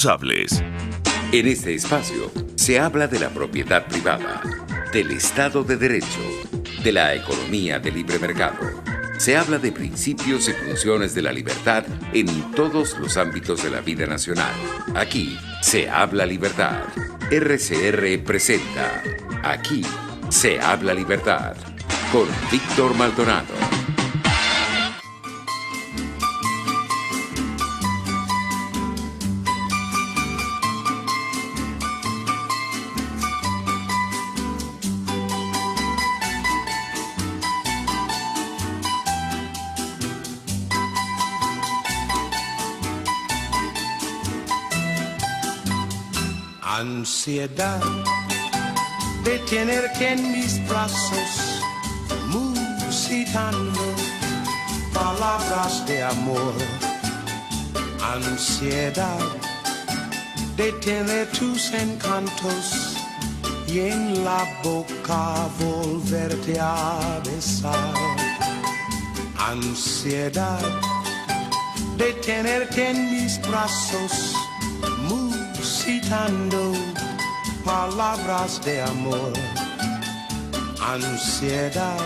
responsables. En este espacio se habla de la propiedad privada, del Estado de Derecho, de la economía de libre mercado. Se habla de principios y funciones de la libertad en todos los ámbitos de la vida nacional. Aquí se habla libertad. RCR presenta Aquí se habla libertad con Víctor Maldonado. Ansiedad de tenerte en mis brazos, musitando palabras de amor. Ansiedad de tener tus encantos y en la boca volverte a besar. Ansiedad de tenerte en mis brazos, citando palabras de amor. Ansiedad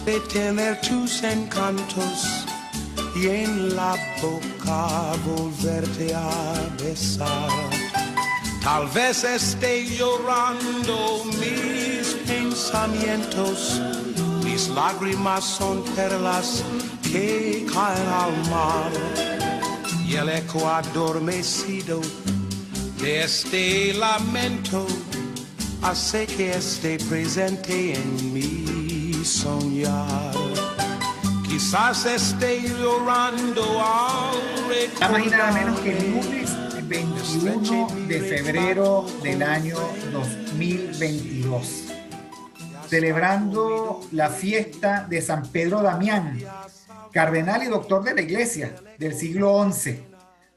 de tener tus encantos y en la boca volverte a besar. Tal vez esté llorando mis pensamientos, mis lágrimas son perlas que caen al mar y el eco adormecido de este lamento hace que esté presente en mi soñar. Quizás esté llorando al nada más y nada menos que el lunes 21 de febrero del año 2022, celebrando la fiesta de San Pedro Damián, cardenal y doctor de la iglesia del siglo XI.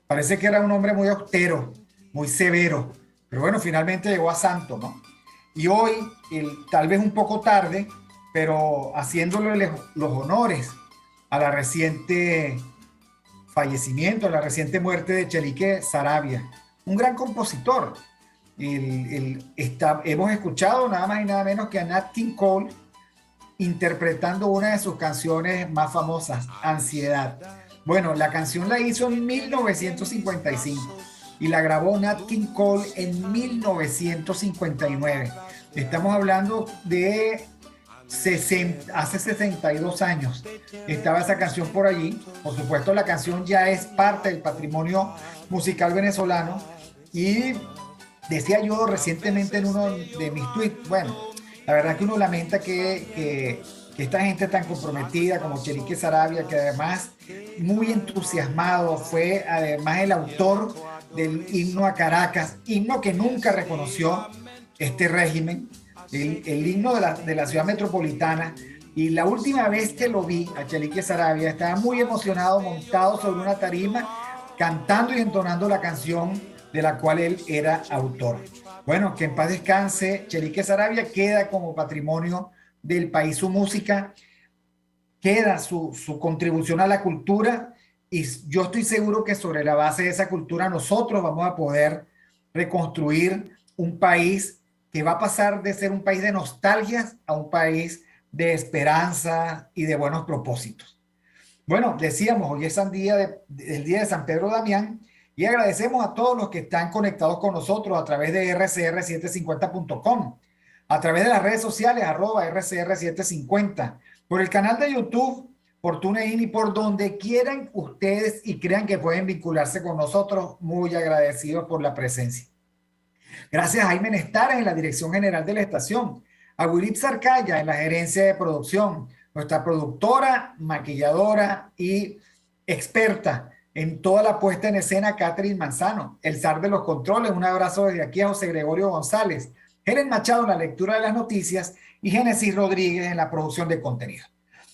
Parece que era un hombre muy austero, muy severo, pero bueno, finalmente llegó a santo, ¿no? Y hoy, tal vez un poco tarde, pero haciéndole los honores a la reciente fallecimiento, a la reciente muerte de Chelique Saravia, un gran compositor. Hemos escuchado nada más y nada menos que a Nat King Cole interpretando una de sus canciones más famosas, Ansiedad. Bueno, la canción la hizo en 1955 y la grabó Nat King Cole en 1959. Estamos hablando de hace 62 años. Estaba esa canción por allí. Por supuesto, la canción ya es parte del patrimonio musical venezolano. Y decía yo recientemente en uno de mis tweets, bueno, la verdad es que uno lamenta que esta gente tan comprometida como Chelique Saravia, que además muy entusiasmado, fue además el autor del himno a Caracas, himno que nunca reconoció este régimen, el himno de la ciudad metropolitana. Y la última vez que lo vi a Chelique Saravia estaba muy emocionado, montado sobre una tarima, cantando y entonando la canción de la cual él era autor. Bueno, que en paz descanse Chelique Saravia. Queda como patrimonio del país su música, queda su contribución a la cultura, y yo estoy seguro que sobre la base de esa cultura nosotros vamos a poder reconstruir un país que va a pasar de ser un país de nostalgias a un país de esperanza y de buenos propósitos. Bueno, decíamos, hoy es el día de San Pedro Damián, y agradecemos a todos los que están conectados con nosotros a través de rcr750.com, a través de las redes sociales, @rcr750, por el canal de YouTube, por TuneIn y por donde quieran ustedes y crean que pueden vincularse con nosotros. Muy agradecidos por la presencia. Gracias a Jaime Nestares en la dirección general de la estación, a Willy Zarcaya en la gerencia de producción, nuestra productora, maquilladora y experta en toda la puesta en escena, Catherine Manzano, el zar de los controles. Un abrazo desde aquí a José Gregorio González, Helen Machado en la lectura de las noticias y Génesis Rodríguez en la producción de contenido.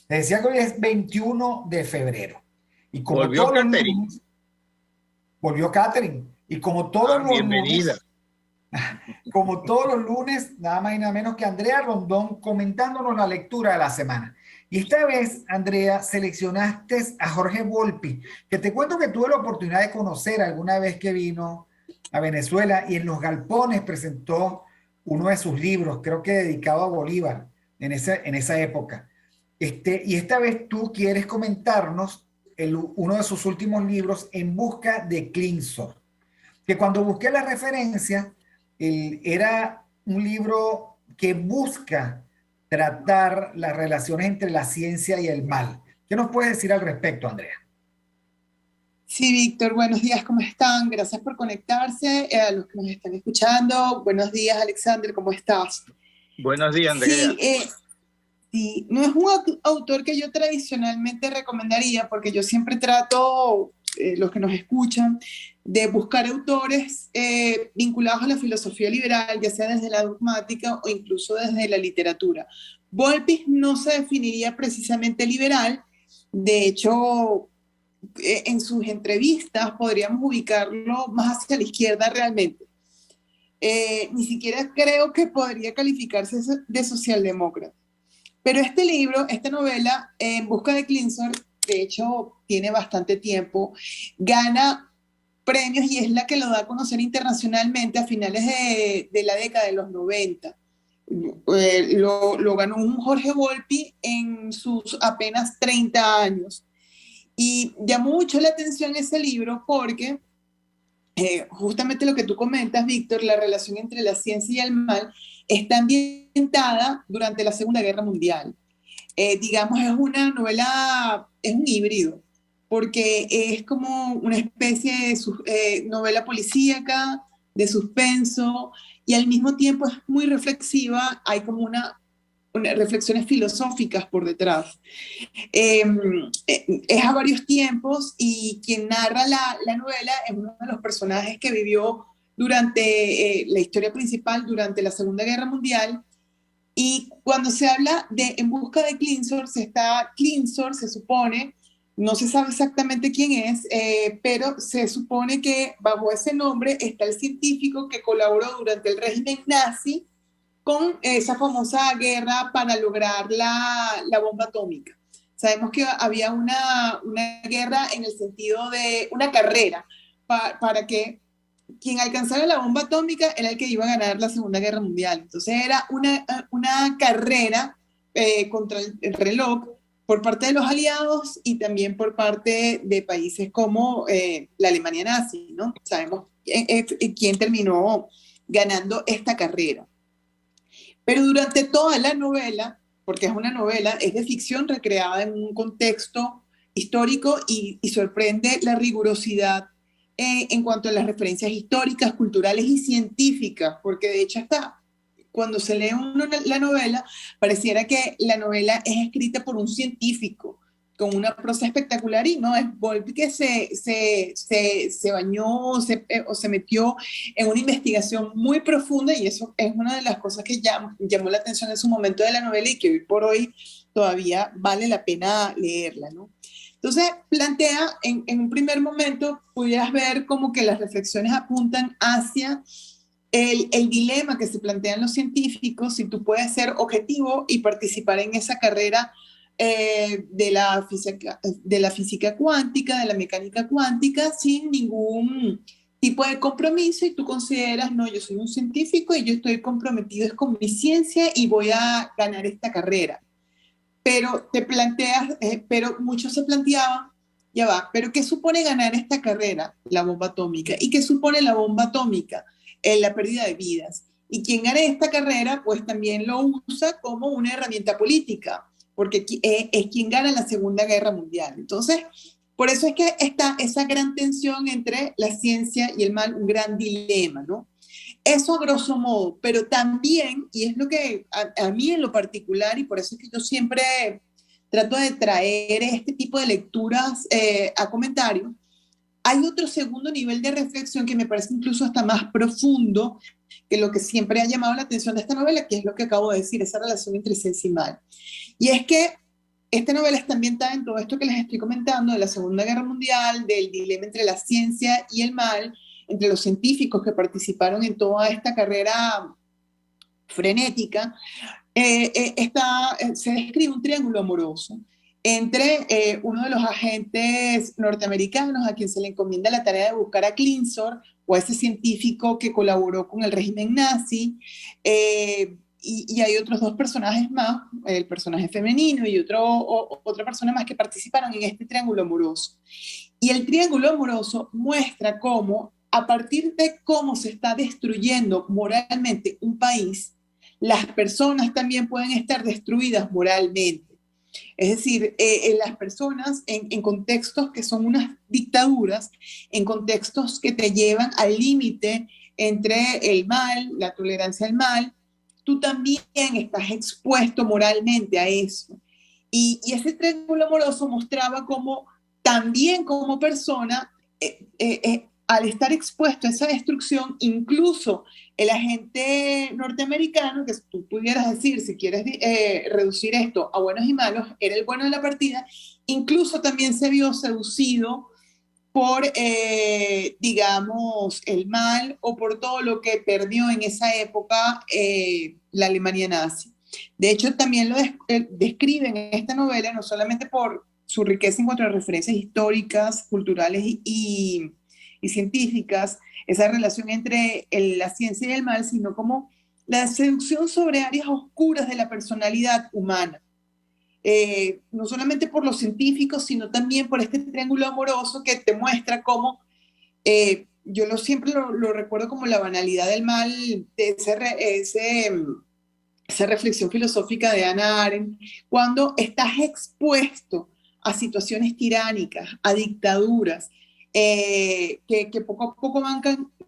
Les decía que hoy es 21 de febrero. Y como volvió Catherine. Volvió Catherine. Y como todos los bienvenida. Como todos los lunes, nada más y nada menos que Andrea Rondón comentándonos la lectura de la semana. Y esta vez, Andrea, seleccionaste a Jorge Volpi, que te cuento que tuve la oportunidad de conocer alguna vez que vino a Venezuela y en Los Galpones presentó uno de sus libros, creo que dedicado a Bolívar en esa época. Y esta vez tú quieres comentarnos uno de sus últimos libros, En busca de Clinsor, que cuando busqué la referencia, era un libro que busca tratar las relaciones entre la ciencia y el mal. ¿Qué nos puedes decir al respecto, Andrea? Sí, Víctor, buenos días, ¿cómo están? Gracias por conectarse. A los que nos están escuchando, buenos días, Alexander, ¿cómo estás? Buenos días, Andrea. Sí, sí, no es un autor que yo tradicionalmente recomendaría, porque yo siempre trato, los que nos escuchan, de buscar autores vinculados a la filosofía liberal, ya sea desde la dogmática o incluso desde la literatura. Volpi no se definiría precisamente liberal, de hecho, en sus entrevistas podríamos ubicarlo más hacia la izquierda realmente. Ni siquiera creo que podría calificarse de socialdemócrata. Pero este libro, esta novela, En busca de Clinsor, de hecho tiene bastante tiempo, gana premios y es la que lo da a conocer internacionalmente a finales de la década de los 90. Lo ganó un Jorge Volpi en sus apenas 30 años. Y llamó mucho la atención ese libro porque justamente lo que tú comentas, Víctor, la relación entre la ciencia y el mal, está ambientada durante la Segunda Guerra Mundial. Digamos, es una novela, es un híbrido, porque es como una especie de novela policíaca, de suspenso, y al mismo tiempo es muy reflexiva, hay como unas reflexiones filosóficas por detrás. Es a varios tiempos y quien narra la novela es uno de los personajes que vivió durante la historia principal, durante la Segunda Guerra Mundial. Y cuando se habla de En busca de Clinsor, Clinsor se supone, no se sabe exactamente quién es, pero se supone que bajo ese nombre está el científico que colaboró durante el régimen nazi con esa famosa guerra para lograr la bomba atómica. Sabemos que había una guerra en el sentido de una carrera para que quien alcanzara la bomba atómica era el que iba a ganar la Segunda Guerra Mundial. Entonces era una carrera contra el reloj por parte de los aliados y también por parte de países como la Alemania nazi, ¿no? Sabemos quién terminó ganando esta carrera. Pero durante toda la novela, porque es una novela, es de ficción recreada en un contexto histórico y sorprende la rigurosidad en cuanto a las referencias históricas, culturales y científicas, porque de hecho hasta cuando se lee la novela, pareciera que la novela es escrita por un científico, con una prosa espectacular, y no, es Volpi que se bañó o se metió en una investigación muy profunda, y eso es una de las cosas que llamó la atención en su momento de la novela y que hoy por hoy todavía vale la pena leerla, ¿no? Entonces plantea, en un primer momento, pudieras ver como que las reflexiones apuntan hacia el dilema que se plantean los científicos, si tú puedes ser objetivo y participar en esa carrera de la física cuántica, de la mecánica cuántica, sin ningún tipo de compromiso, y tú consideras, no, yo soy un científico y yo estoy comprometido es con mi ciencia y voy a ganar esta carrera. Pero te planteas, pero muchos se planteaban, ya va, pero ¿qué supone ganar esta carrera? La bomba atómica. ¿Y qué supone la bomba atómica? La pérdida de vidas. Y quien gane esta carrera, pues también lo usa como una herramienta política, porque es quien gana la Segunda Guerra Mundial. Entonces, por eso es que está esa gran tensión entre la ciencia y el mal, un gran dilema, ¿no? Eso a grosso modo, pero también, y es lo que a mí en lo particular, y por eso es que yo siempre trato de traer este tipo de lecturas a comentarios, hay otro segundo nivel de reflexión que me parece incluso hasta más profundo que lo que siempre ha llamado la atención de esta novela, que es lo que acabo de decir, esa relación entre ciencia y mal. Y es que esta novela está ambientada en todo esto que les estoy comentando, de la Segunda Guerra Mundial, del dilema entre la ciencia y el mal, entre los científicos que participaron en toda esta carrera frenética, se describe un triángulo amoroso entre uno de los agentes norteamericanos a quien se le encomienda la tarea de buscar a Klingsor, o a ese científico que colaboró con el régimen nazi, y hay otros dos personajes más, el personaje femenino y otra persona más que participaron en este triángulo amoroso. Y el triángulo amoroso muestra cómo, a partir de cómo se está destruyendo moralmente un país, las personas también pueden estar destruidas moralmente. Es decir, las personas en contextos que son unas dictaduras, en contextos que te llevan al límite entre el mal, la tolerancia al mal, tú también estás expuesto moralmente a eso. Y ese triángulo amoroso mostraba cómo también como persona, al estar expuesto a esa destrucción, incluso el agente norteamericano, que tú pudieras decir, si quieres reducir esto a buenos y malos, era el bueno de la partida, incluso también se vio seducido por, digamos, el mal o por todo lo que perdió en esa época la Alemania nazi. De hecho, también lo describen en esta novela, no solamente por su riqueza en cuanto a referencias históricas, culturales y científicas, esa relación entre la ciencia y el mal, sino como la seducción sobre áreas oscuras de la personalidad humana. No solamente por los científicos, sino también por este triángulo amoroso que te muestra cómo, yo siempre lo recuerdo como la banalidad del mal, de esa reflexión filosófica de Hannah Arendt, cuando estás expuesto a situaciones tiránicas, a dictaduras, que poco a poco van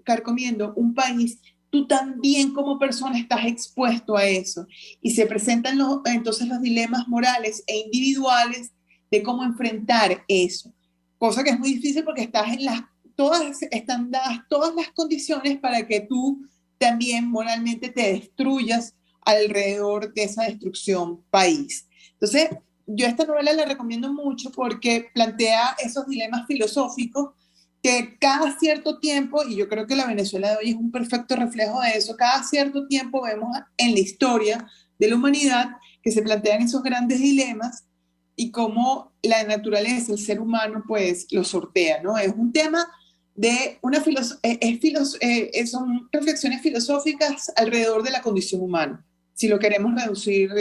carcomiendo un país, tú también como persona estás expuesto a eso. Y se presentan entonces los dilemas morales e individuales de cómo enfrentar eso. Cosa que es muy difícil porque están dadas todas las condiciones para que tú también moralmente te destruyas alrededor de esa destrucción país. Entonces, yo esta novela la recomiendo mucho porque plantea esos dilemas filosóficos que cada cierto tiempo, y yo creo que la Venezuela de hoy es un perfecto reflejo de eso, cada cierto tiempo vemos en la historia de la humanidad que se plantean esos grandes dilemas y cómo la naturaleza, el ser humano, pues lo sortea, ¿no? Es un tema de son reflexiones filosóficas alrededor de la condición humana, si lo queremos reducir,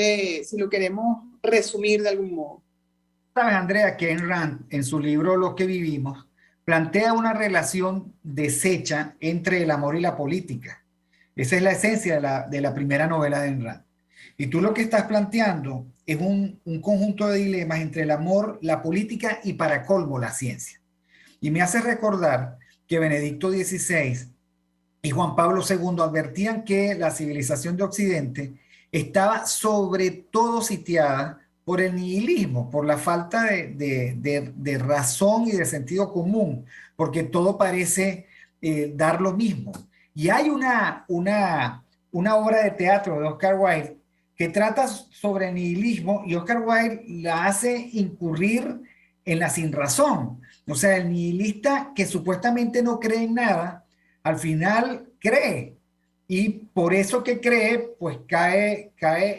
si lo queremos resumir de algún modo. Sabes, Andrea, que Ayn Rand, en su libro Lo que vivimos, plantea una relación deshecha entre el amor y la política. Esa es la esencia de la primera novela de Ayn Rand. Y tú lo que estás planteando es un conjunto de dilemas entre el amor, la política y, para colmo, la ciencia. Y me hace recordar que Benedicto XVI y Juan Pablo II advertían que la civilización de Occidente estaba sobre todo sitiada por el nihilismo, por la falta de razón y de sentido común, porque todo parece dar lo mismo. Y hay una obra de teatro de Oscar Wilde que trata sobre el nihilismo, y Oscar Wilde la hace incurrir en la sinrazón. O sea, el nihilista que supuestamente no cree en nada, al final cree. Y por eso que cree, pues cae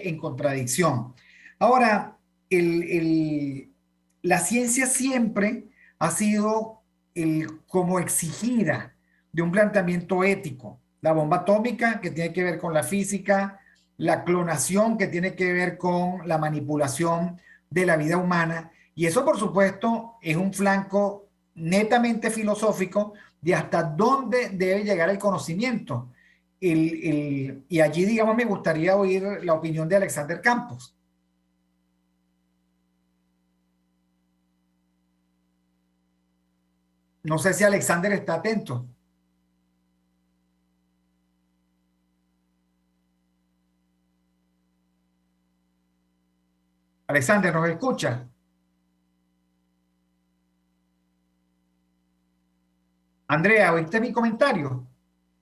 en contradicción. Ahora, la ciencia siempre ha sido como exigida de un planteamiento ético. La bomba atómica, que tiene que ver con la física, la clonación, que tiene que ver con la manipulación de la vida humana. Y eso, por supuesto, es un flanco netamente filosófico de hasta dónde debe llegar el conocimiento. Y allí, digamos, me gustaría oír la opinión de Alexander Campos. No sé si Alexander está atento. Alexander, ¿nos escucha? Andrea, ¿oíste mi comentario?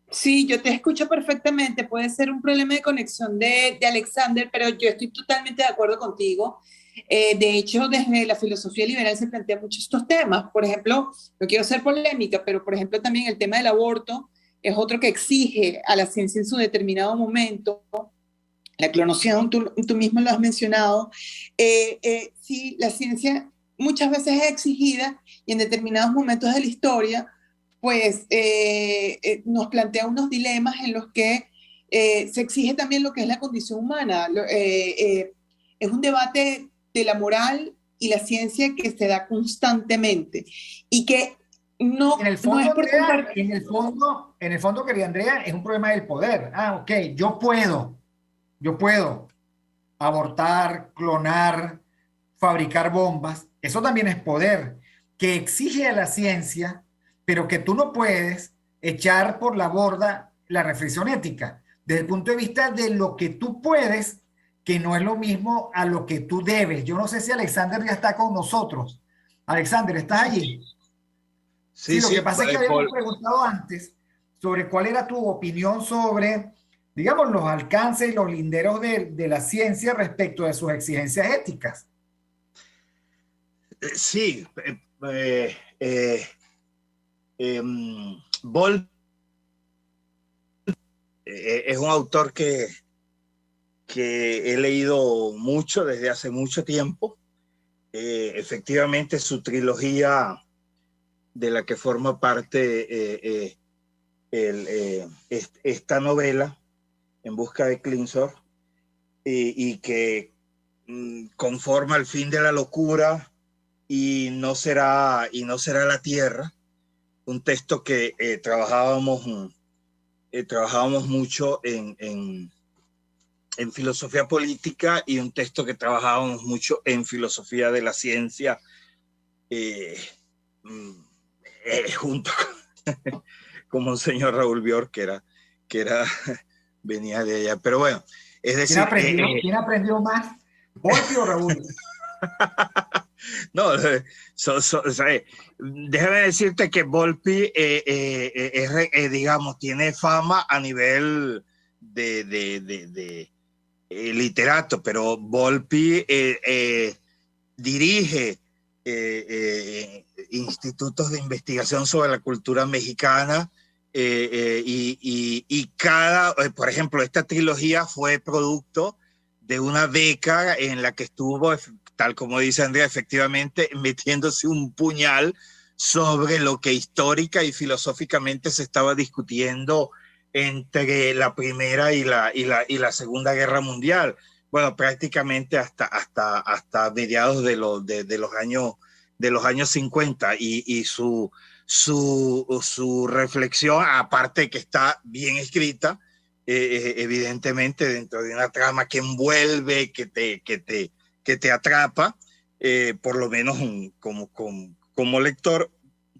Sí, yo te escucho perfectamente. Puede ser un problema de conexión de Alexander, pero yo estoy totalmente de acuerdo contigo. De hecho, desde la filosofía liberal se plantean muchos estos temas. Por ejemplo, no quiero ser polémica, pero por ejemplo también el tema del aborto es otro que exige a la ciencia en su determinado momento la clonación, tú mismo lo has mencionado. Sí, la ciencia muchas veces es exigida y en determinados momentos de la historia, pues nos plantea unos dilemas en los que se exige también lo que es la condición humana. Es un debate de la moral y la ciencia que se da constantemente y que no, En el no fondo, es por Andrea, contar. en el fondo, querida Andrea, es un problema del poder. Ah, ok, yo puedo abortar, clonar, fabricar bombas. Eso también es poder que exige a la ciencia, pero que tú no puedes echar por la borda la reflexión ética, desde el punto de vista de lo que tú puedes, que no es lo mismo a lo que tú debes. Yo no sé si Alexander ya está con nosotros. Alexander, ¿estás allí? Sí, Sí, lo que sí, pasa es que habíamos Paul. preguntado antes sobre cuál era tu opinión sobre, digamos, los alcances y los linderos de la ciencia respecto de sus exigencias éticas. Sí, Ball es un autor que he leído mucho desde hace mucho tiempo. Efectivamente, su trilogía de la que forma parte esta novela, En busca de Clinsor, y que conforma el fin de la locura y no será la tierra, un texto que trabajábamos mucho en filosofía política y un texto que trabajábamos mucho en filosofía de la ciencia, junto con Monseñor Raúl Bior, que era venía de allá. Pero bueno, es decir... ¿Quién aprendió más? ¿Volpi o Raúl? No, déjame decirte que Volpi, digamos, tiene fama a nivel de literato, pero Volpi dirige institutos de investigación sobre la cultura mexicana, y por ejemplo, esta trilogía fue producto de una beca en la que estuvo, tal como dice Andrea, efectivamente metiéndose un puñal sobre lo que histórica y filosóficamente se estaba discutiendo entre la Primera y la Segunda Guerra Mundial. Bueno, prácticamente hasta mediados de los años 50, y su reflexión, aparte que está bien escrita, evidentemente dentro de una trama que envuelve, que te atrapa, por lo menos como lector.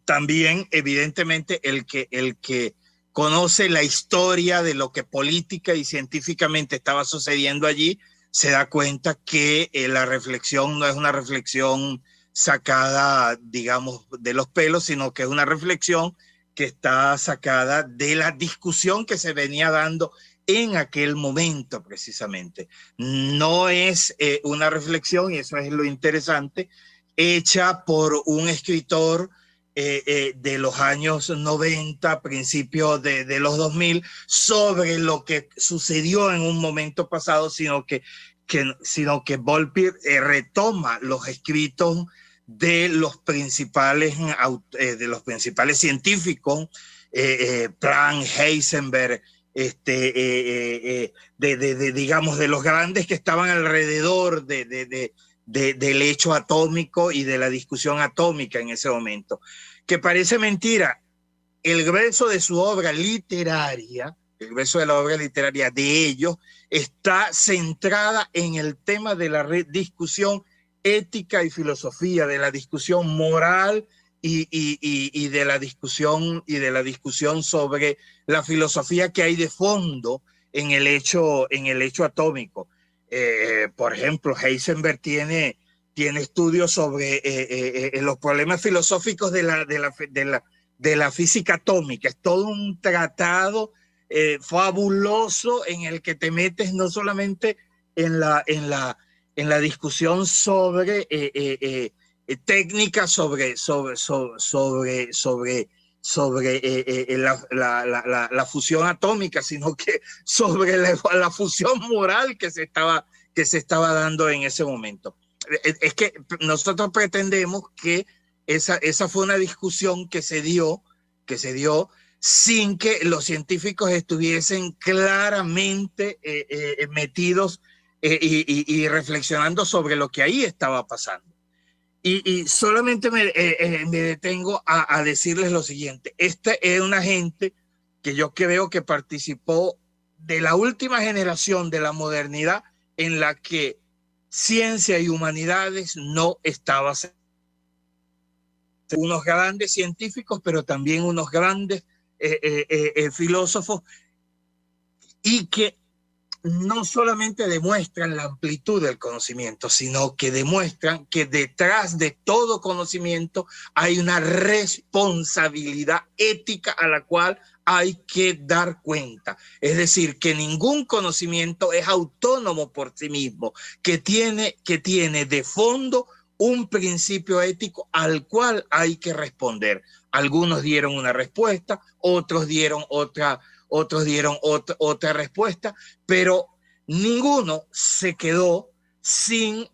También evidentemente el que conoce la historia de lo que política y científicamente estaba sucediendo allí, se da cuenta que la reflexión no es una reflexión sacada, digamos, de los pelos, sino que es una reflexión que está sacada de la discusión que se venía dando en aquel momento precisamente. No es una reflexión, y eso es lo interesante, hecha por un escritor de los años 90, principios de los 2000, sobre lo que sucedió en un momento pasado, sino que Volpi retoma los escritos de los principales científicos, Planck, Heisenberg, digamos, de los grandes que estaban alrededor del hecho atómico y de la discusión atómica en ese momento. Que parece mentira, el grueso de su obra literaria, el grueso de la obra literaria de ellos, está centrada en el tema de la discusión ética y filosofía, de la discusión moral y de la discusión sobre la filosofía que hay de fondo en el hecho atómico. Por ejemplo, Heisenberg tiene estudios sobre los problemas filosóficos de la física atómica. Es todo un tratado fabuloso en el que te metes no solamente en la discusión sobre técnicas sobre la fusión atómica, sino que sobre la fusión moral que se estaba dando en ese momento. Es que nosotros pretendemos que esa fue una discusión que se dio sin que los científicos estuviesen claramente metidos y reflexionando sobre lo que ahí estaba pasando. Y solamente me detengo a decirles lo siguiente. Esta es una gente que yo creo que participó de la última generación de la modernidad en la que ciencia y humanidades no estaban. Unos grandes científicos, pero también unos grandes filósofos, y que no solamente demuestran la amplitud del conocimiento, sino que demuestran que detrás de todo conocimiento hay una responsabilidad ética a la cual hay que dar cuenta. Es decir, que ningún conocimiento es autónomo por sí mismo, que tiene de fondo un principio ético al cual hay que responder. Algunos dieron una respuesta, otros dieron otra respuesta, pero ninguno se quedó se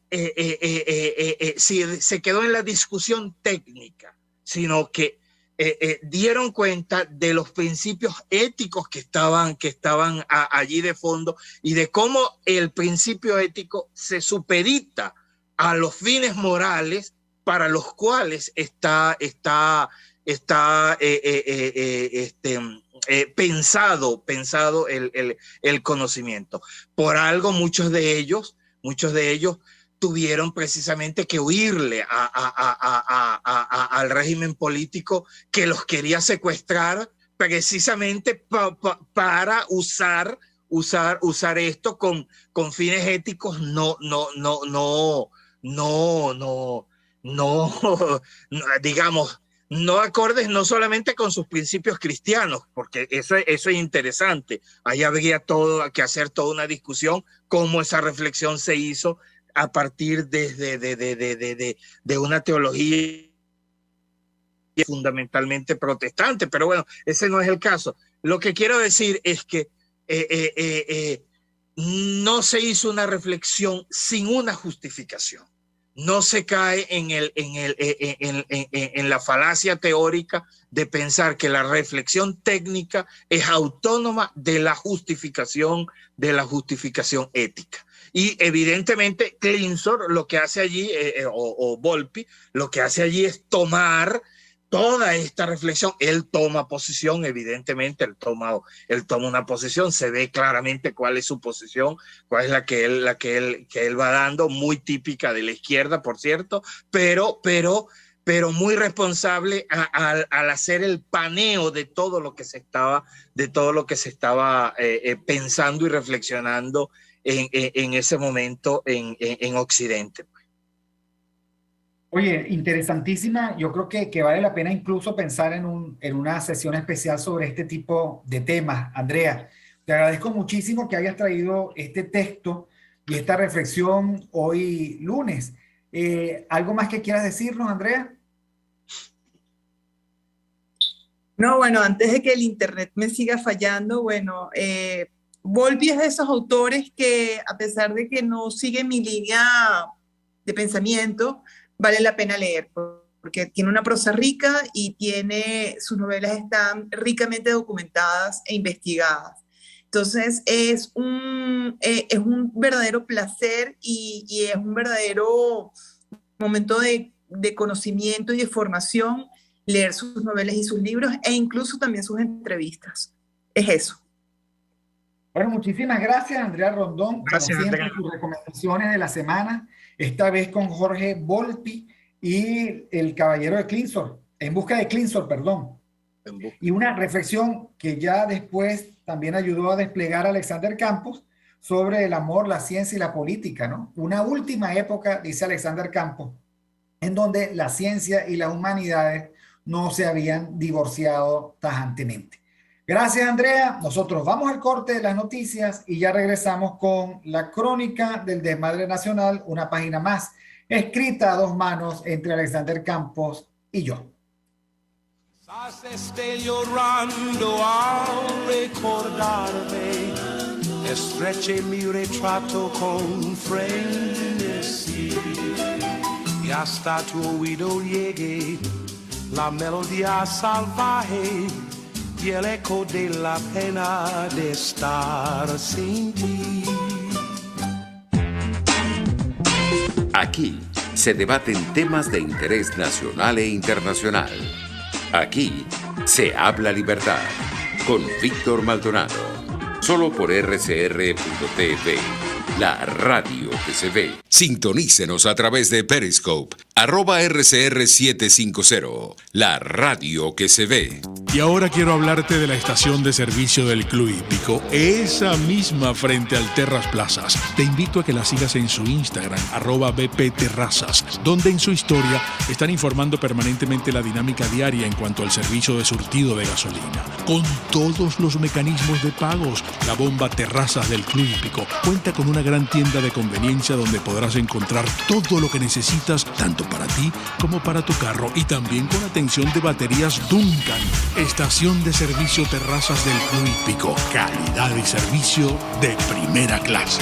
quedó en la discusión técnica, sino que dieron cuenta de los principios éticos que estaban allí de fondo, y de cómo el principio ético se supedita a los fines morales para los cuales está pensado el conocimiento. Por algo muchos de ellos tuvieron precisamente que huirle al régimen político que los quería secuestrar, precisamente para usar esto con fines éticos digamos, no acordes no solamente con sus principios cristianos, porque eso es interesante. Ahí habría que hacer toda una discusión cómo esa reflexión se hizo a partir de una teología fundamentalmente protestante, pero bueno, ese no es el caso. Lo que quiero decir es que no se hizo una reflexión sin una justificación. No se cae en la falacia teórica de pensar que la reflexión técnica es autónoma de la justificación ética. Y evidentemente Clinsor lo que hace allí, o Volpi, lo que hace allí es tomar toda esta reflexión. Él toma posición, evidentemente, él toma una posición, se ve claramente cuál es su posición, cuál es la que él va dando, muy típica de la izquierda, por cierto, pero muy responsable al hacer el paneo de todo lo que se estaba pensando y reflexionando en ese momento en Occidente. Oye, interesantísima. Yo creo que vale la pena incluso pensar en una sesión especial sobre este tipo de temas. Andrea, te agradezco muchísimo que hayas traído este texto y esta reflexión hoy lunes. ¿Algo más que quieras decirnos, Andrea? No, bueno, antes de que el internet me siga fallando, bueno, Volpi es de esos autores que, a pesar de que no sigue mi línea de pensamiento, vale la pena leer, porque tiene una prosa rica y sus novelas están ricamente documentadas e investigadas. Entonces es un verdadero placer y es un verdadero momento de conocimiento y de formación leer sus novelas y sus libros, e incluso también sus entrevistas. Es eso. Bueno, muchísimas gracias, Andrea Rondón. Gracias, como siempre, Andrea. sus recomendaciones de la semana, esta vez con Jorge Volpi y el Caballero de Clinsor, En busca de Clinsor, perdón. Y una reflexión que ya después también ayudó a desplegar Alexander Campos sobre el amor, la ciencia y la política, ¿no? Una última época, dice Alexander Campos, en donde la ciencia y las humanidades no se habían divorciado tajantemente. Gracias, Andrea. Nosotros vamos al corte de las noticias y ya regresamos con la crónica del desmadre nacional, una página más, escrita a dos manos entre Alexander Campos y yo. Esté llorando al recordarme, estreché mi retrato con frenesí y hasta tu oído llegue la melodía salvaje y el eco de la pena de estar sin ti. Aquí se debaten temas de interés nacional e internacional. Aquí se habla libertad con Víctor Maldonado, solo por RCR.tv, la radio que se ve. Sintonícenos a través de Periscope, @RCR750, la radio que se ve. Y ahora quiero hablarte de la estación de servicio del Club Hípico, esa misma frente al Terras Plazas. Te invito a que la sigas en su Instagram, @BPTerrazas, donde en su historia están informando permanentemente la dinámica diaria en cuanto al servicio de surtido de gasolina. Con todos los mecanismos de pagos, la bomba Terrazas del Club Hípico cuenta con una gran tienda de conveniencia donde podrás encontrar todo lo que necesitas, tanto para ti como para tu carro, y también con atención de baterías Duncan. Estación de servicio Terrazas del Club Hípico. Calidad y servicio de primera clase.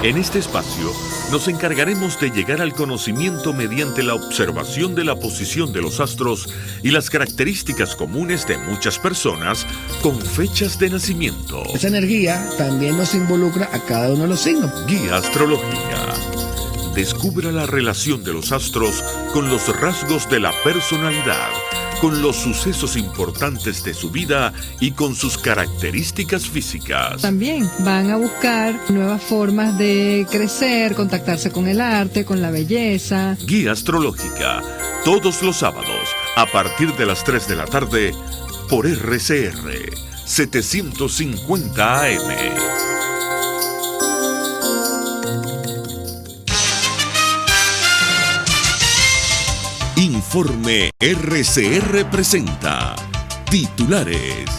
En este espacio nos encargaremos de llegar al conocimiento mediante la observación de la posición de los astros y las características comunes de muchas personas con fechas de nacimiento. Esa energía también nos involucra a cada uno de los signos. Guía astrológica. Descubra la relación de los astros con los rasgos de la personalidad, con los sucesos importantes de su vida y con sus características físicas. También van a buscar nuevas formas de crecer, contactarse con el arte, con la belleza. Guía astrológica, todos los sábados, a partir de las 3 de la tarde, por RCR 750 AM. Informe RCR presenta titulares.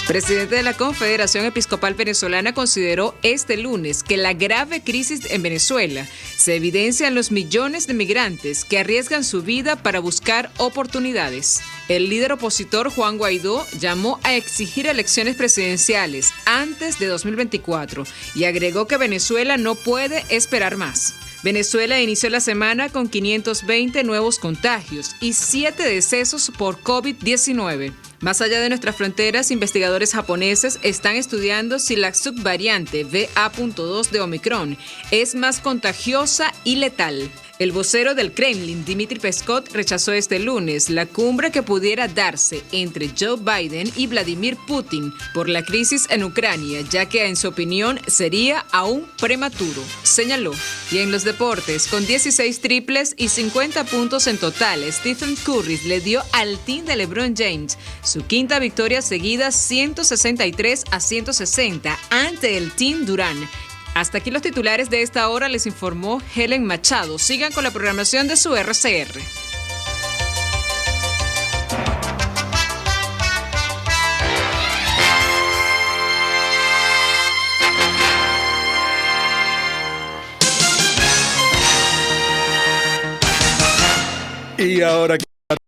Presidente de la Confederación Episcopal Venezolana consideró este lunes que la grave crisis en Venezuela se evidencia en los millones de migrantes que arriesgan su vida para buscar oportunidades. El líder opositor Juan Guaidó llamó a exigir elecciones presidenciales antes de 2024 y agregó que Venezuela no puede esperar más. Venezuela inició la semana con 520 nuevos contagios y 7 decesos por COVID-19. Más allá de nuestras fronteras, investigadores japoneses están estudiando si la subvariante BA.2 de Omicron es más contagiosa y letal. El vocero del Kremlin, Dmitry Peskov, rechazó este lunes la cumbre que pudiera darse entre Joe Biden y Vladimir Putin por la crisis en Ucrania, ya que en su opinión sería aún prematuro, señaló. Y en los deportes, con 16 triples y 50 puntos en total, Stephen Curry le dio al team de LeBron James su quinta victoria seguida, 163-160 ante el Team Durant. Hasta aquí los titulares de esta hora, les informó Helen Machado. Sigan con la programación de su RCR. Y ahora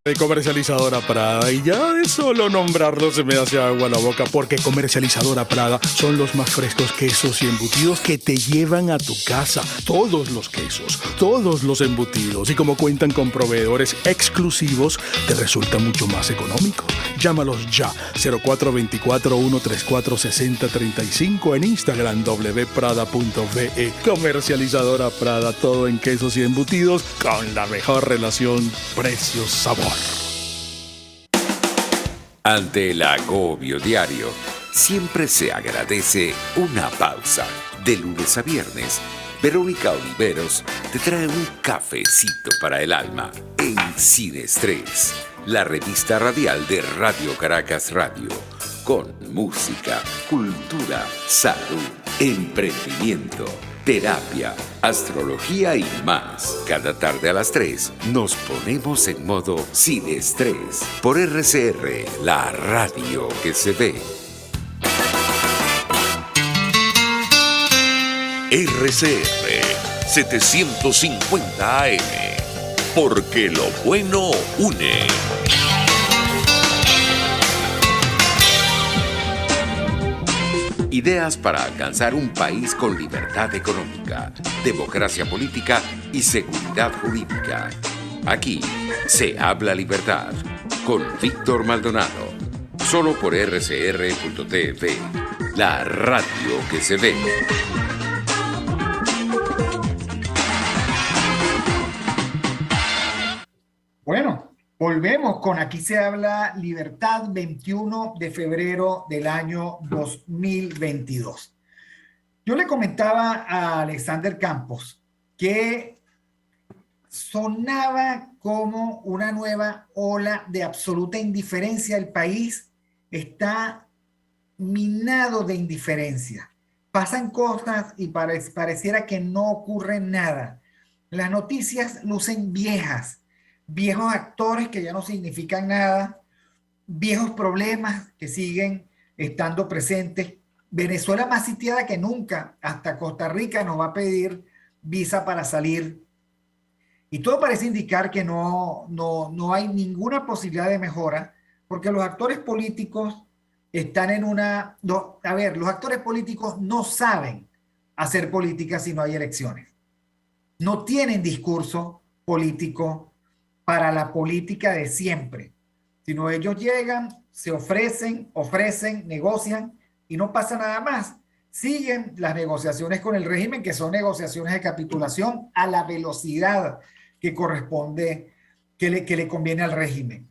de Comercializadora Prada, y ya de solo nombrarlo se me hace agua la boca, porque Comercializadora Prada son los más frescos quesos y embutidos que te llevan a tu casa. Todos los quesos, todos los embutidos, y como cuentan con proveedores exclusivos, te resulta mucho más económico. Llámalos ya, 0424-134-6035, en Instagram wprada.ve. Comercializadora Prada, todo en quesos y embutidos con la mejor relación precio-sabor. Ante el agobio diario, siempre se agradece una pausa. De lunes a viernes, Verónica Oliveros te trae un cafecito para el alma en Sin Estrés, la revista radial de Radio Caracas Radio, con música, cultura, salud, emprendimiento, terapia, astrología y más. Cada tarde a las 3 nos ponemos en modo Sin Estrés por RCR, la radio que se ve. RCR 750 AM porque lo bueno une. Ideas para alcanzar un país con libertad económica, democracia política y seguridad jurídica. Aquí se habla libertad con Víctor Maldonado. Solo por rcr.tv, la radio que se ve. Bueno, volvemos con Aquí se habla libertad, 21 de febrero del año 2022. Yo le comentaba a Alexander Campos que sonaba como una nueva ola de absoluta indiferencia. El país está minado de indiferencia. Pasan cosas y pareciera que no ocurre nada. Las noticias lucen viejas, viejos actores que ya no significan nada, viejos problemas que siguen estando presentes. Venezuela más sitiada que nunca, hasta Costa Rica nos va a pedir visa para salir. Y todo parece indicar que no hay ninguna posibilidad de mejora, porque los actores políticos están en una... los actores políticos no saben hacer política si no hay elecciones. No tienen discurso político para la política de siempre, sino ellos llegan, se ofrecen, negocian y no pasa nada más. Siguen las negociaciones con el régimen, que son negociaciones de capitulación a la velocidad que corresponde, que le conviene al régimen.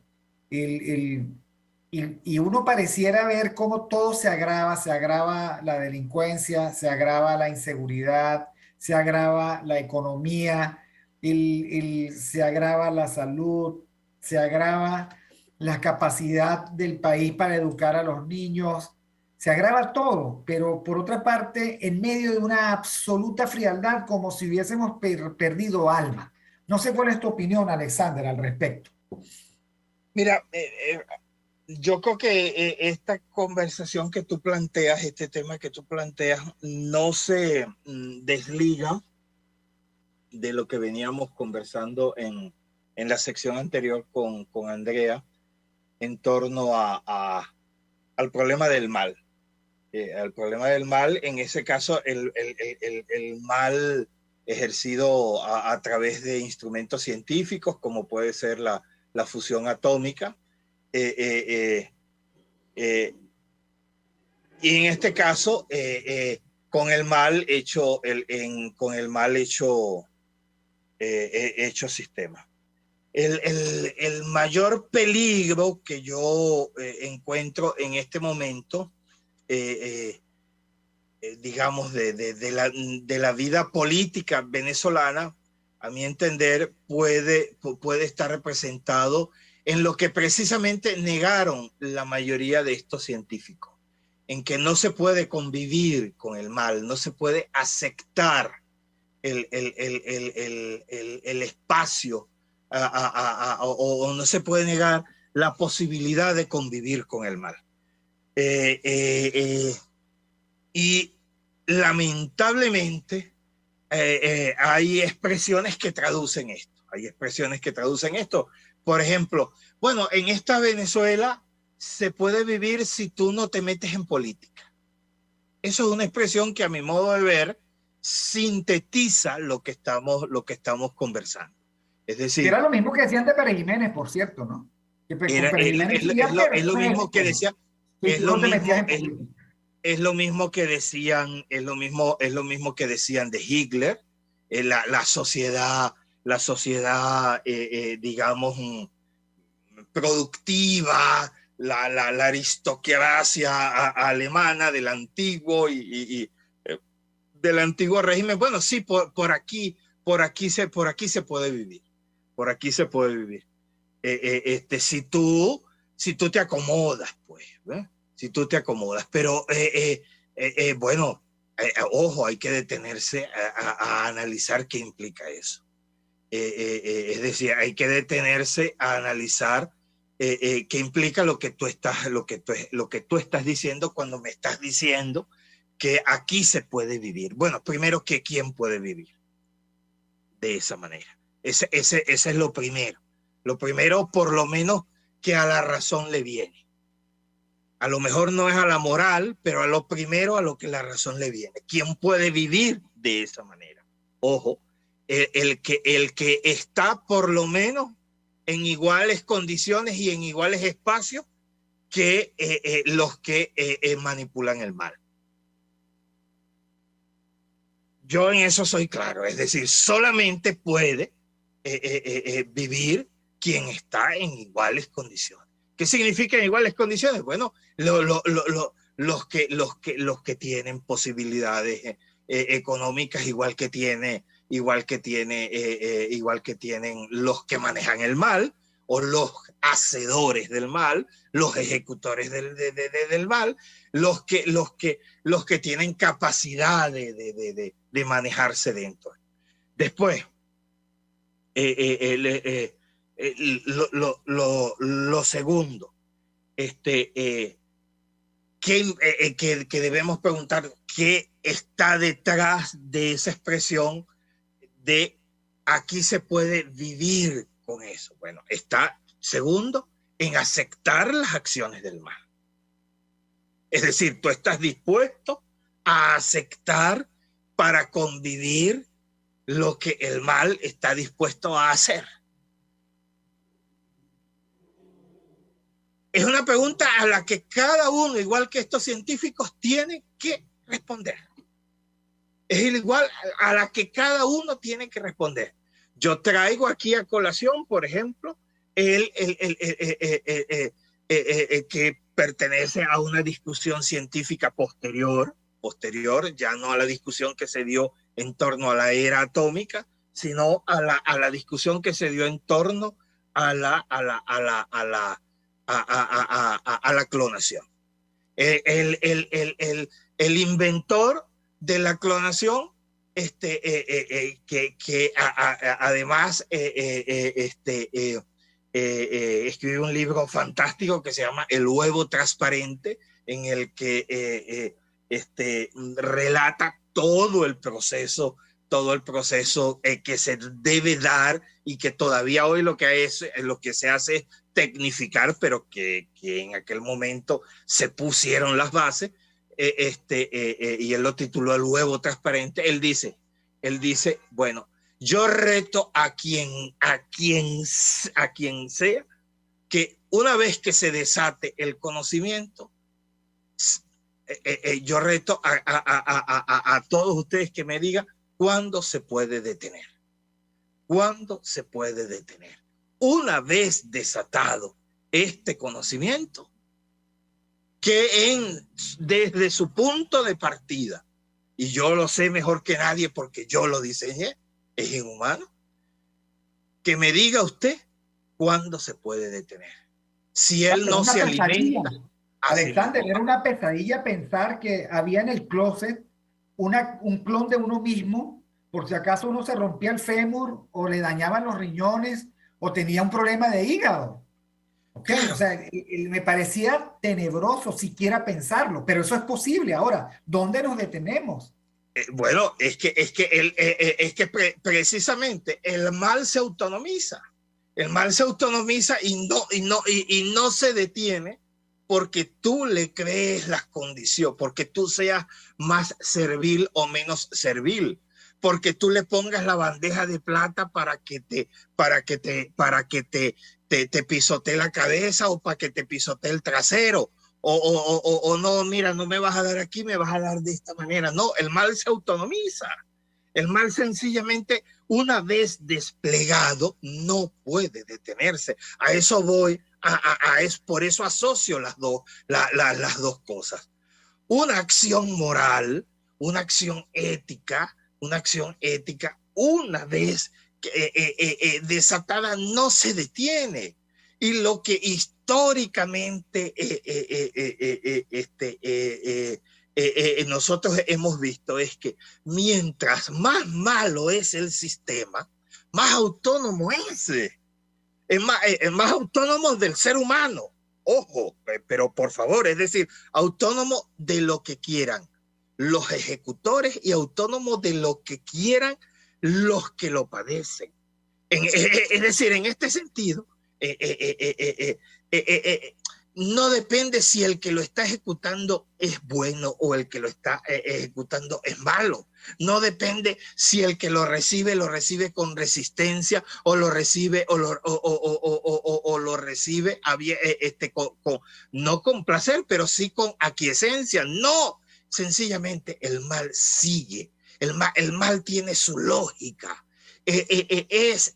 Y uno pareciera ver cómo todo se agrava la delincuencia, se agrava la inseguridad, se agrava la economía, se agrava la salud, se agrava la capacidad del país para educar a los niños, se agrava todo, pero por otra parte, en medio de una absoluta frialdad, como si hubiésemos perdido alma. No sé cuál es tu opinión, Alexander, al respecto. Mira, yo creo que esta conversación que tú planteas, este tema que tú planteas, no se desliga de lo que veníamos conversando en la sección anterior con Andrea en torno al problema del mal. Al problema del mal, en ese caso, el mal ejercido a través de instrumentos científicos, como puede ser la fusión atómica. Y en este caso, con el mal hecho, hecho sistema. El mayor peligro que yo encuentro en este momento, digamos, de la vida política venezolana, a mi entender, puede estar representado en lo que precisamente negaron la mayoría de estos científicos, en que no se puede convivir con el mal, no se puede aceptar el espacio o no se puede negar la posibilidad de convivir con el mal. Y lamentablemente hay expresiones que traducen esto. Por ejemplo, bueno, en esta Venezuela se puede vivir si tú no te metes en política. Eso es una expresión que a mi modo de ver sintetiza lo que estamos conversando. Es decir, era lo mismo que decían de Pérez Jiménez, por cierto, ¿no? Es lo mismo que decían. Es lo mismo que decían de Hitler, la sociedad, digamos, productiva, la aristocracia alemana del antiguo y del antiguo régimen. Bueno, sí, por aquí se puede vivir. Por aquí se puede vivir. Si tú te acomodas, pues, ¿eh? Si tú te acomodas. Pero, bueno, ojo, hay que detenerse a analizar qué implica eso. Es decir, hay que detenerse a analizar qué implica lo que tú estás diciendo cuando me estás diciendo que aquí se puede vivir. Bueno, primero, que quién puede vivir de esa manera. Ese es lo primero. Lo primero, por lo menos, que a la razón le viene. A lo mejor no es a la moral, pero a lo primero a lo que la razón le viene. ¿Quién puede vivir de esa manera? Ojo, el que está por lo menos en iguales condiciones y en iguales espacios que los que manipulan el mal. Yo en eso soy claro, es decir, solamente puede vivir quien está en iguales condiciones. ¿Qué significa en iguales condiciones? Bueno, los que tienen posibilidades económicas, igual que tienen los que manejan el mal, o los hacedores del mal, los ejecutores del mal, los que tienen capacidad de manejarse dentro. Después, lo segundo, que debemos preguntar, ¿qué está detrás de esa expresión de aquí se puede vivir con eso? Bueno, está, segundo, en aceptar las acciones del mal. Es decir, tú estás dispuesto a aceptar para convivir lo que el mal está dispuesto a hacer. Es una pregunta a la que cada uno, igual que estos científicos, tiene que responder. Es igual a la que cada uno tiene que responder. Yo traigo aquí a colación, por ejemplo, que pertenece a una discusión científica posterior, ya no a la discusión que se dio en torno a la era atómica, sino a la discusión que se dio en torno a la clonación. El inventor de la clonación, que además escribió un libro fantástico que se llama El huevo transparente, en el que relata todo el proceso que se debe dar, y que todavía hoy lo que se hace es tecnificar, pero que en aquel momento se pusieron las bases, y él lo tituló El huevo transparente. Él dice, bueno, yo reto a quien sea que una vez que se desate el conocimiento, yo reto a todos ustedes que me digan cuándo se puede detener. ¿Cuándo se puede detener? Una vez desatado este conocimiento, que desde su punto de partida, y yo lo sé mejor que nadie porque yo lo diseñé, es inhumano, que me diga usted cuándo se puede detener. Si él no se alimenta. Alexander, era una pesadilla pensar que había en el closet un clon de uno mismo, por si acaso uno se rompía el fémur o le dañaban los riñones o tenía un problema de hígado. Okay, o sea, me parecía tenebroso siquiera pensarlo, pero eso es posible. Ahora, ¿dónde nos detenemos? Bueno, es que precisamente el mal se autonomiza. El mal se autonomiza y no se detiene porque tú le crees las condiciones, porque tú seas más servil o menos servil, porque tú le pongas la bandeja de plata para que te pisotee la cabeza, o para que te pisotee el trasero, o no, mira, no me vas a dar aquí, me vas a dar de esta manera. No, el mal se autonomiza. El mal sencillamente, una vez desplegado, no puede detenerse. A eso voy, por eso asocio las dos cosas. Una acción moral, una acción ética, una vez desatada no se detiene. Y lo que históricamente nosotros hemos visto es que mientras más malo es el sistema, más autónomo es más autónomo del ser humano. Ojo, pero por favor, es decir, autónomo de lo que quieran los ejecutores y autónomo de lo que quieran los que lo padecen. Es decir, en este sentido, no depende si el que lo está ejecutando es bueno o el que lo está ejecutando es malo. No depende si el que lo recibe con resistencia o lo recibe no con placer, pero sí con aquiescencia. No, sencillamente el mal sigue. El mal tiene su lógica. Es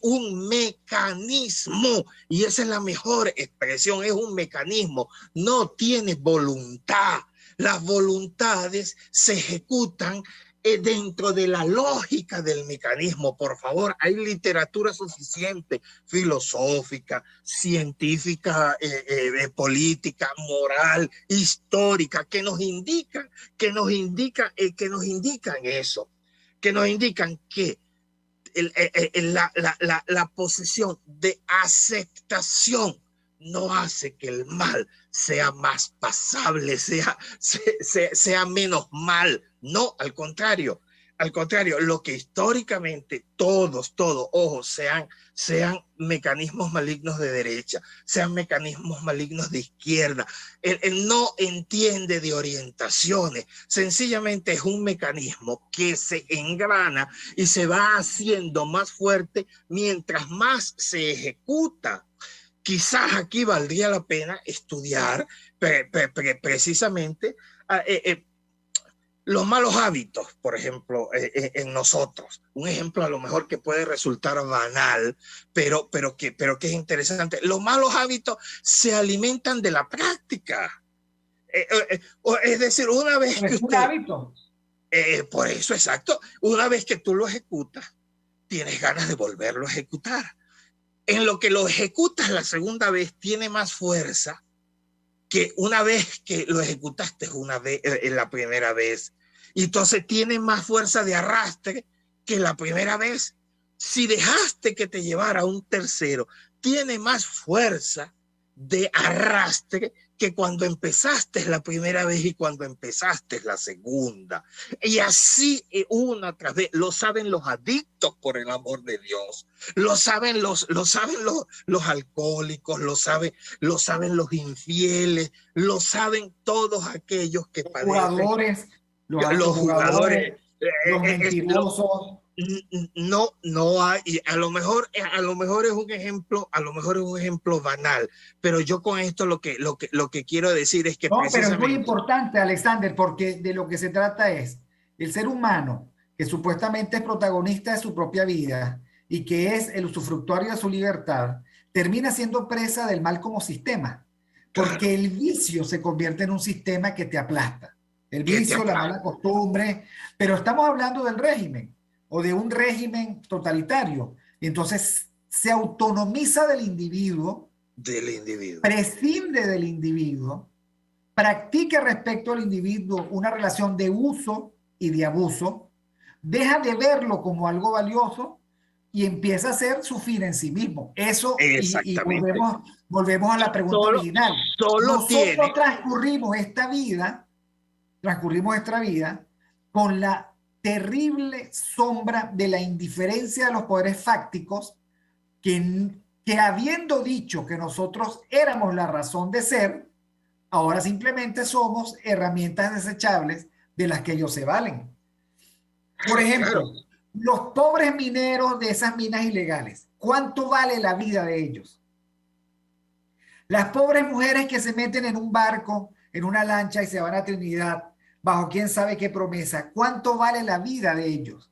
un mecanismo, y esa es la mejor expresión, es un mecanismo, no tiene voluntad. Las voluntades se ejecutan dentro de la lógica del mecanismo. Por favor, hay literatura suficiente, filosófica, científica, política, moral, histórica, que nos indican eso, que nos indican que la posesión de aceptación no hace que el mal sea más pasable, sea menos mal. No, al contrario, lo que históricamente todos, ojo, sean mecanismos malignos de derecha, sean mecanismos malignos de izquierda, él no entiende de orientaciones, sencillamente es un mecanismo que se engrana y se va haciendo más fuerte mientras más se ejecuta. Quizás aquí valdría la pena estudiar precisamente los malos hábitos, por ejemplo, en nosotros. Un ejemplo a lo mejor que puede resultar banal, pero que es interesante. Los malos hábitos se alimentan de la práctica. Es decir, una vez que usted... un hábito. Por eso, exacto. Una vez que tú lo ejecutas, tienes ganas de volverlo a ejecutar. En lo que lo ejecutas la segunda vez tiene más fuerza que una vez que lo ejecutaste en la primera vez. Y entonces tiene más fuerza de arrastre que la primera vez. Si dejaste que te llevara un tercero, tiene más fuerza de arrastre que cuando empezaste la primera vez y cuando empezaste la segunda. Y así una tras vez. Lo saben los adictos, por el amor de Dios. Lo saben los alcohólicos, lo saben los infieles, lo saben todos aquellos que padecen. Los jugadores, los mentirosos. No hay, y a lo mejor es un ejemplo, banal, pero yo con esto lo que quiero decir es que pero es muy importante, Alexander, porque de lo que se trata es el ser humano que supuestamente es protagonista de su propia vida y que es el usufructuario de su libertad, termina siendo presa del mal como sistema, porque el vicio se convierte en un sistema que te aplasta. El vicio, la mala costumbre, pero estamos hablando del régimen o de un régimen totalitario. Y entonces se autonomiza del individuo, prescinde del individuo, practica respecto al individuo una relación de uso y de abuso, deja de verlo como algo valioso y empieza a ser su fin en sí mismo. Eso, y volvemos a la pregunta original. Nosotros transcurrimos esta vida con la terrible sombra de la indiferencia de los poderes fácticos que habiendo dicho que nosotros éramos la razón de ser, ahora simplemente somos herramientas desechables de las que ellos se valen. Por ejemplo, los pobres mineros de esas minas ilegales, ¿cuánto vale la vida de ellos? Las pobres mujeres que se meten en un barco, en una lancha y se van a Trinidad, bajo quién sabe qué promesa, ¿cuánto vale la vida de ellos?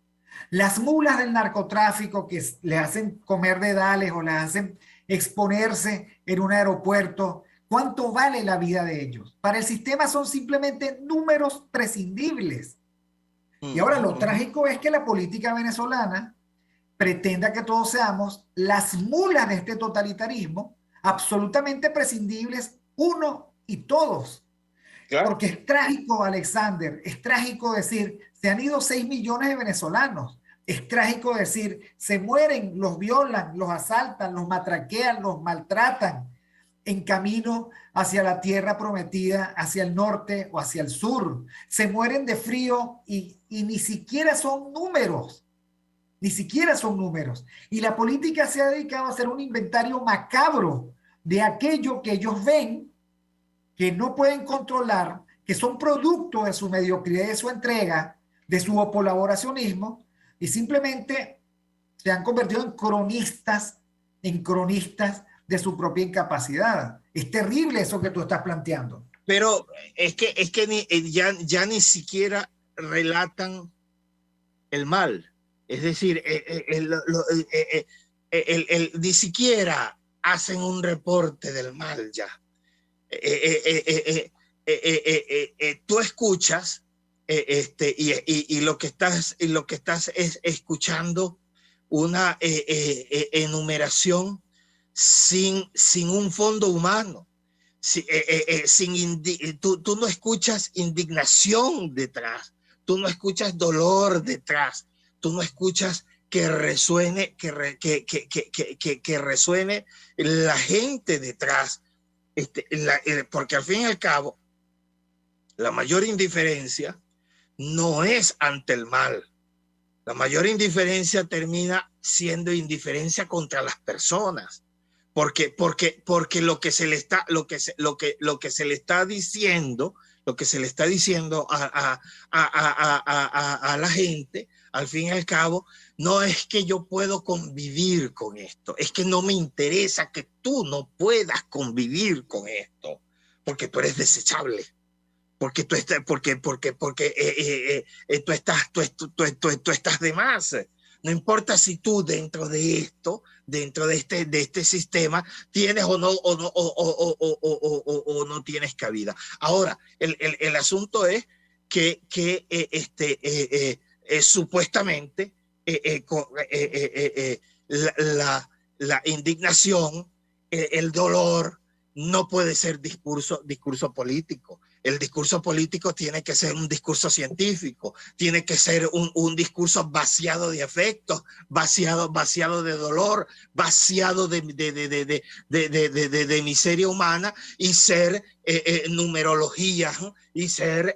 Las mulas del narcotráfico que les hacen comer dedales o les hacen exponerse en un aeropuerto, ¿cuánto vale la vida de ellos? Para el sistema son simplemente números prescindibles. Y ahora lo trágico es que la política venezolana pretenda que todos seamos las mulas de este totalitarismo, absolutamente prescindibles, uno y todos. Claro. Porque es trágico, Alexander, es trágico decir, se han ido 6 millones de venezolanos. Es trágico decir, se mueren, los violan, los asaltan, los matraquean, los maltratan. en camino hacia la tierra prometida, hacia el norte o hacia el sur. Se mueren de frío y ni siquiera son números. Ni siquiera son números. Y la política se ha dedicado a hacer un inventario macabro de aquello que ellos ven, que no pueden controlar, que son producto de su mediocridad, de su entrega, de su colaboracionismo, y simplemente se han convertido en cronistas de su propia incapacidad. Es terrible eso que tú estás planteando. Pero es que ya ni siquiera relatan el mal. Es decir, ni siquiera hacen un reporte del mal ya. Tú escuchas y lo que estás es escuchando una enumeración sin un fondo humano. Tú no escuchas indignación detrás, tú no escuchas dolor detrás, tú no escuchas que resuene la gente detrás, porque al fin y al cabo la mayor indiferencia no es ante el mal. La mayor indiferencia termina siendo indiferencia contra las personas, porque lo que se le está diciendo a la gente, al fin y al cabo, no es que yo puedo convivir con esto, es que no me interesa que tú no puedas convivir con esto, porque tú eres desechable. Porque tú estás de más. No importa si tú dentro de este sistema tienes o no tienes cabida. Ahora, el asunto es que supuestamente la indignación, el dolor no puede ser discurso político. El discurso político tiene que ser un discurso científico, tiene que ser un discurso vaciado de afectos, vaciado de dolor, vaciado de miseria humana, y ser numerología, y ser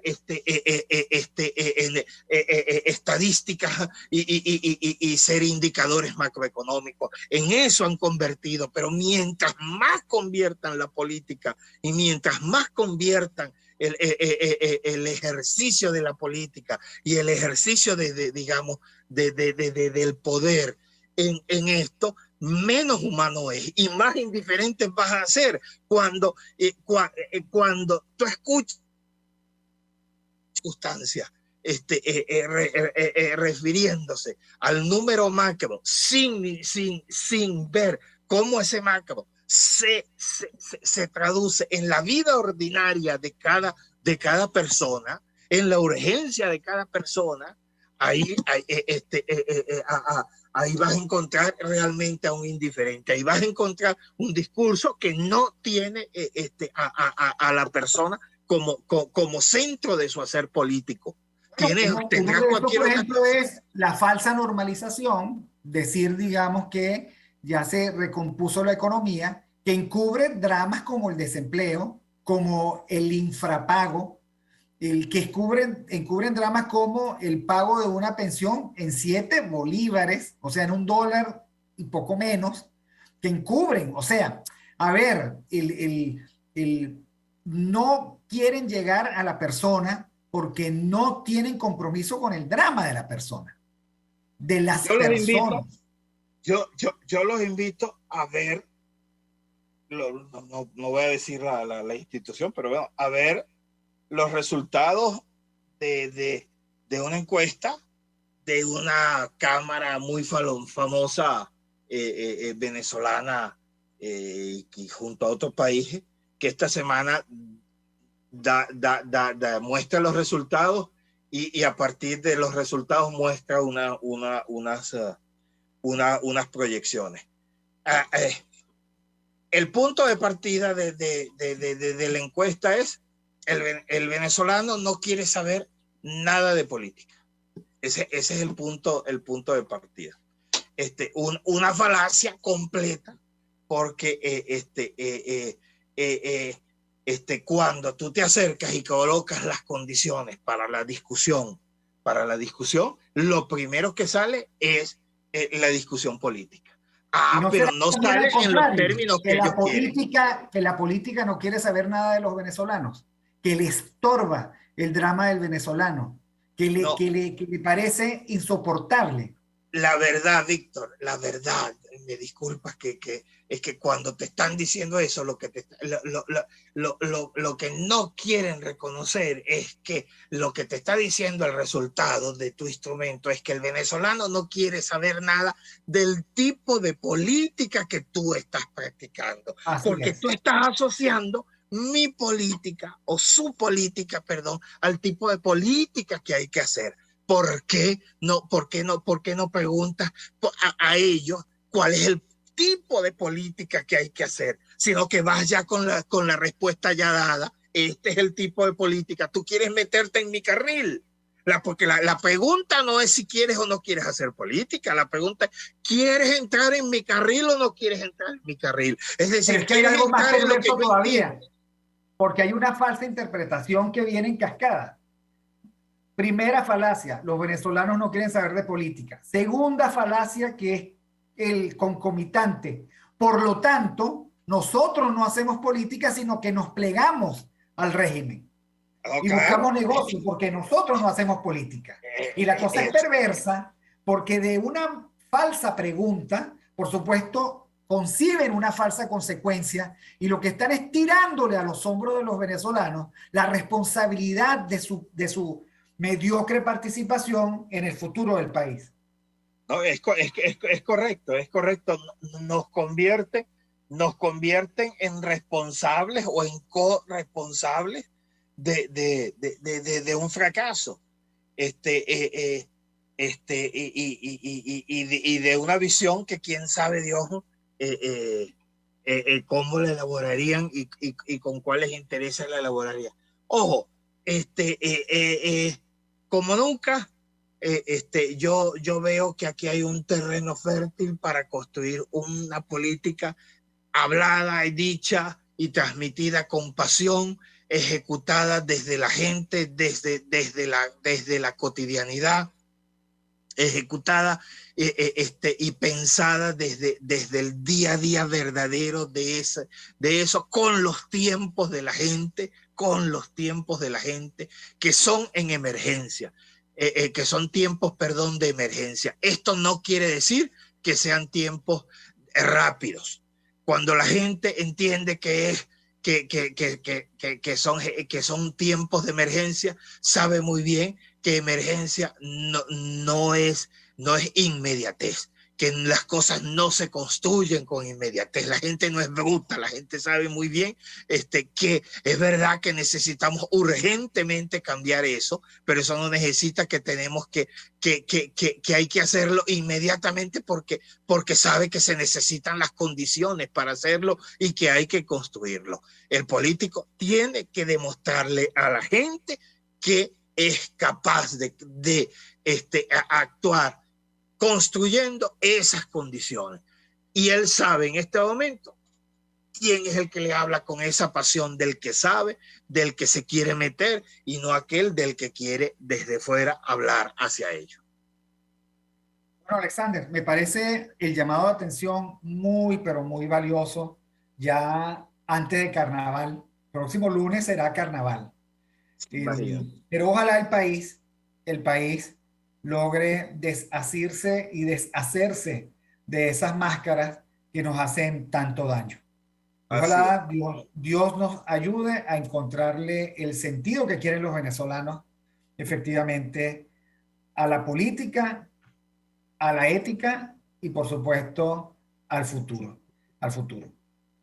estadísticas y ser indicadores macroeconómicos. En eso han convertido, pero mientras más conviertan la política y mientras más conviertan el ejercicio de la política y el ejercicio del poder en esto, menos humano es y más indiferentes vas a ser cuando tú escuchas circunstancias refiriéndose al número macro sin ver cómo ese macro se traduce en la vida ordinaria de cada persona, en la urgencia de cada persona. Ahí vas a encontrar realmente a un indiferente, ahí vas a encontrar un discurso que no tiene a la persona como centro de su hacer político. Tendrá cualquier por ejemplo, es la falsa normalización, decir, digamos, que ya se recompuso la economía, que encubre dramas como el desempleo, como el infrapago, el que encubren dramas como el pago de una pensión en 7 bolívares, o sea, en $1 y poco menos, que encubren, o sea, a ver, no quieren llegar a la persona porque no tienen compromiso con el drama de la persona, de las personas. Yo los invito a ver, no voy a decir la institución, pero bueno, a ver los resultados de una encuesta de una cámara muy famosa venezolana y junto a otros países, que esta semana muestra los resultados y a partir de los resultados muestra unas proyecciones. El punto de partida de la encuesta es el venezolano no quiere saber nada de política. Ese es el punto de partida. Una falacia completa, porque cuando tú te acercas y colocas las condiciones para la discusión, lo primero que sale es la discusión política. Pero no sale en los términos que ellos quieren. Que la política no quiere saber nada de los venezolanos, que le estorba el drama del venezolano, que le parece insoportable. La verdad, Víctor, la verdad, me disculpas es que cuando te están diciendo eso, lo que no quieren reconocer es que lo que te está diciendo el resultado de tu instrumento es que el venezolano no quiere saber nada del tipo de política que tú estás practicando. Porque tú estás asociando mi política o su política, perdón, al tipo de política que hay que hacer. ¿Por qué no preguntas a ellos cuál es el tipo de política que hay que hacer? Sino que vas ya con la respuesta ya dada. Este es el tipo de política. Tú quieres meterte en mi carril. Porque la pregunta no es si quieres o no quieres hacer política. La pregunta es, ¿quieres entrar en mi carril o no quieres entrar en mi carril? Es decir, es que hay algo más complejo todavía. Porque hay una falsa interpretación que viene en cascada. Primera falacia, los venezolanos no quieren saber de política. Segunda falacia, que es el concomitante. Por lo tanto, nosotros no hacemos política, sino que nos plegamos al régimen. Y buscamos negocios porque nosotros no hacemos política. Y la cosa es perversa porque de una falsa pregunta, por supuesto, conciben una falsa consecuencia y lo que están es tirándole a los hombros de los venezolanos la responsabilidad de su mediocre participación en el futuro del país. No, es correcto. Nos convierten en responsables o en corresponsables de un fracaso. Y de una visión que quién sabe Dios cómo la elaborarían y con cuáles intereses la elaborarían. Ojo, como nunca, yo veo que aquí hay un terreno fértil para construir una política hablada y dicha y transmitida con pasión, ejecutada desde la gente, desde la cotidianidad, ejecutada y pensada desde el día a día verdadero de eso, con los tiempos de la gente, que son en emergencia, que son tiempos, de emergencia. Esto no quiere decir que sean tiempos rápidos. Cuando la gente entiende que son tiempos de emergencia, sabe muy bien que emergencia no es inmediatez, que las cosas no se construyen con inmediatez. La gente no es bruta, la gente sabe muy bien que es verdad que necesitamos urgentemente cambiar eso, pero eso no necesita que tenemos que hay que hacerlo inmediatamente porque sabe que se necesitan las condiciones para hacerlo y que hay que construirlo. El político tiene que demostrarle a la gente que es capaz de actuar construyendo esas condiciones. Y él sabe en este momento quién es el que le habla con esa pasión del que sabe, del que se quiere meter y no aquel del que quiere desde fuera hablar hacia ellos. Bueno, Alexander, me parece el llamado de atención muy, pero muy valioso ya antes de carnaval. Próximo lunes será carnaval. Pero ojalá el país logre desasirse y deshacerse de esas máscaras que nos hacen tanto daño. Ojalá Dios nos ayude a encontrarle el sentido que quieren los venezolanos, efectivamente, a la política, a la ética y, por supuesto, al futuro.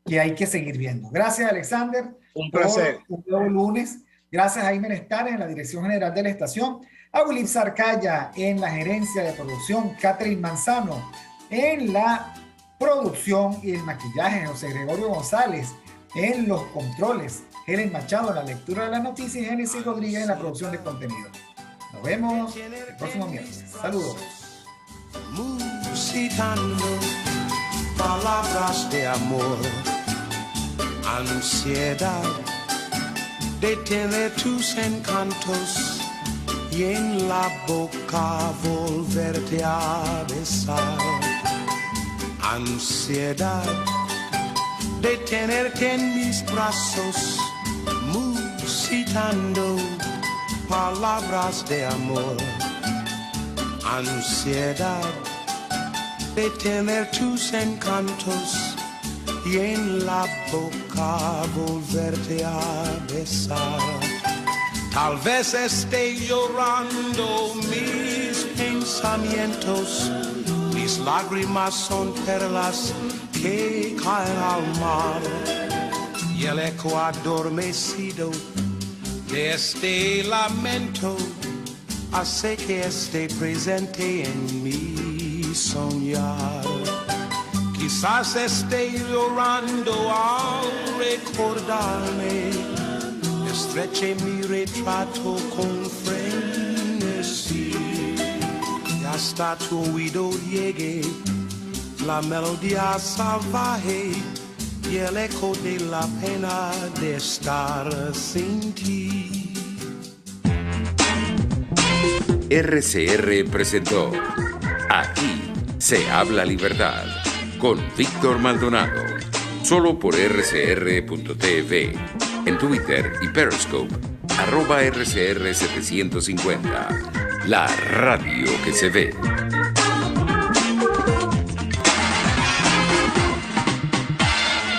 Que hay que seguir viendo. Gracias, Alexander. Un placer. Un nuevo lunes. Gracias a Jaime Nestares en la dirección general de la estación, a Wilip Sarcaya en la gerencia de producción, Catherine Manzano en la producción y el maquillaje, José Gregorio González en los controles, Helen Machado en la lectura de las noticias y Génesis Rodríguez en la producción de contenido. Nos vemos el próximo miércoles. Saludos. Musitando palabras de amor ansiedad de tener tus encantos y en la boca volverte a besar. Ansiedad de tenerte en mis brazos, musitando palabras de amor. Ansiedad de tener tus encantos y en la boca volverte a besar. Tal vez esté llorando mis pensamientos, mis lágrimas son perlas que caen al mar, y el eco adormecido de este lamento hace que esté presente en mi soñar. Quizás esté llorando al recordarme, estreche mi retrato con frenesí, y hasta tu oído llegue la melodía salvaje y el eco de la pena de estar sin ti. RCR presentó Aquí se habla libertad con Víctor Maldonado, solo por rcr.tv, en Twitter y Periscope, @RCR750, la radio que se ve.